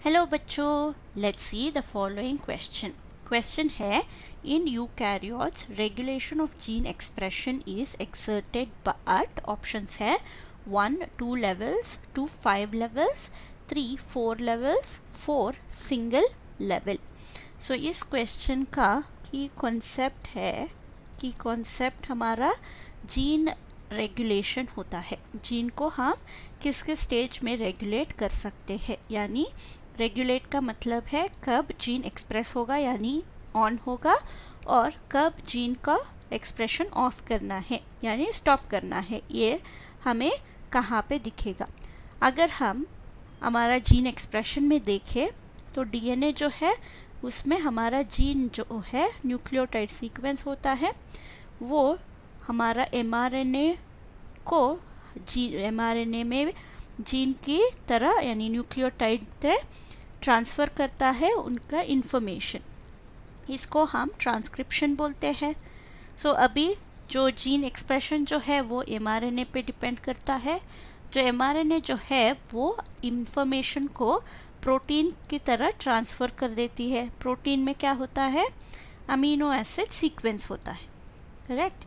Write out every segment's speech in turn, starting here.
Hello बच्चों, let's see the following question है in eukaryotes regulation of gene expression is exerted but options है 1-2 levels, 2-5 levels, 3-4 levels, 4 single level. So इस question का की concept हमारा gene regulation होता है। जीन को हम किस किस स्टेज में रेगुलेट कर सकते हैं, यानी रेगुलेट का मतलब है कब जीन एक्सप्रेस होगा यानी ऑन होगा और कब जीन का एक्सप्रेशन ऑफ करना है यानी स्टॉप करना है, ये हमें कहाँ पे दिखेगा। अगर हम हमारा जीन एक्सप्रेशन में देखें तो डीएनए जो है उसमें हमारा जीन जो है न्यूक्लियोटाइड सीक्वेंस होता है, वो हमारा एमआरएनए में जीन की तरह यानी न्यूक्लियोटाइड से ट्रांसफ़र करता है उनका इंफॉर्मेशन। इसको हम ट्रांसक्रिप्शन बोलते हैं। सो अभी जो जीन एक्सप्रेशन जो है वो एमआरएनए पे डिपेंड करता है। जो एमआरएनए जो है वो इंफॉर्मेशन को प्रोटीन की तरह ट्रांसफ़र कर देती है। प्रोटीन में क्या होता है, अमीनो एसिड सीक्वेंस होता है, करेक्ट।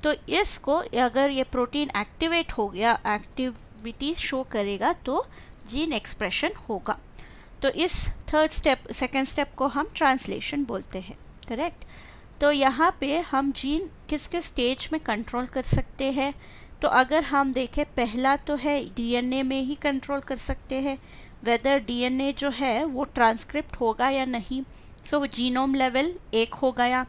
तो इसको अगर ये प्रोटीन एक्टिवेट हो गया, एक्टिविटी शो करेगा तो जीन एक्सप्रेशन होगा। तो इस सेकेंड स्टेप को हम ट्रांसलेशन बोलते हैं, करेक्ट। तो यहाँ पे हम जीन किस किस स्टेज में कंट्रोल कर सकते हैं, तो अगर हम देखें पहला तो है डीएनए में ही कंट्रोल कर सकते हैं, वेदर डीएनए जो है वो ट्रांसक्रिप्ट होगा या नहीं। सो जीनोम लेवल एक हो गया।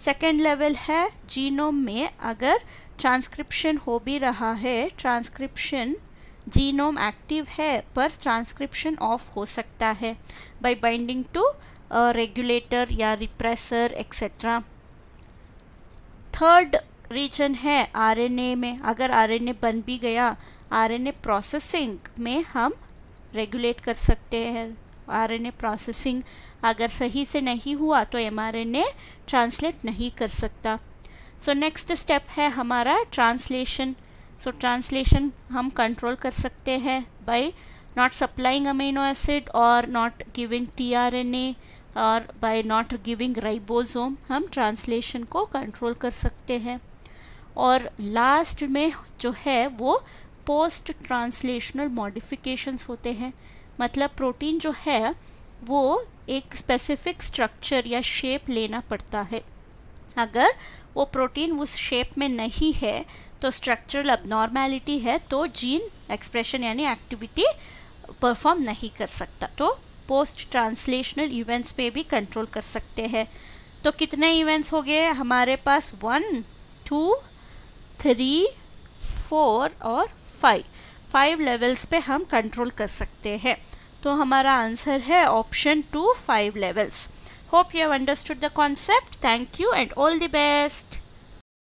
सेकेंड लेवल है जीनोम में अगर ट्रांसक्रिप्शन हो भी रहा है, ट्रांसक्रिप्शन जीनोम एक्टिव है पर ट्रांसक्रिप्शन ऑफ हो सकता है बाय बाइंडिंग टू रेगुलेटर या रिप्रेसर एक्सेट्रा। थर्ड रीजन है आरएनए में, अगर आरएनए बन भी गया, आरएनए प्रोसेसिंग में हम रेगुलेट कर सकते हैं। आरएनए प्रोसेसिंग अगर सही से नहीं हुआ तो एमआरएनए ट्रांसलेट नहीं कर सकता। सो नेक्स्ट स्टेप है हमारा ट्रांसलेशन। सो ट्रांसलेशन हम कंट्रोल कर सकते हैं by not supplying amino acid और नॉट गिविंग टीआरएनए और बाय नॉट गिविंग राइबोसोम हम ट्रांसलेशन को कंट्रोल कर सकते हैं। और लास्ट में जो है वो पोस्ट ट्रांसलेशनल मॉडिफिकेशंस होते हैं, मतलब प्रोटीन जो है वो एक स्पेसिफिक स्ट्रक्चर या शेप लेना पड़ता है। अगर वो प्रोटीन उस शेप में नहीं है तो स्ट्रक्चरल अबनॉर्मैलिटी है, तो जीन एक्सप्रेशन यानी एक्टिविटी परफॉर्म नहीं कर सकता। तो पोस्ट ट्रांसलेशनल इवेंट्स पे भी कंट्रोल कर सकते हैं। तो कितने इवेंट्स हो गए हमारे पास, 1, 2, 3, 4 और 5 लेवल्स पे हम कंट्रोल कर सकते हैं। तो हमारा आंसर है option 2, 5 levels. Hope you have understood the concept. Thank you and all the best.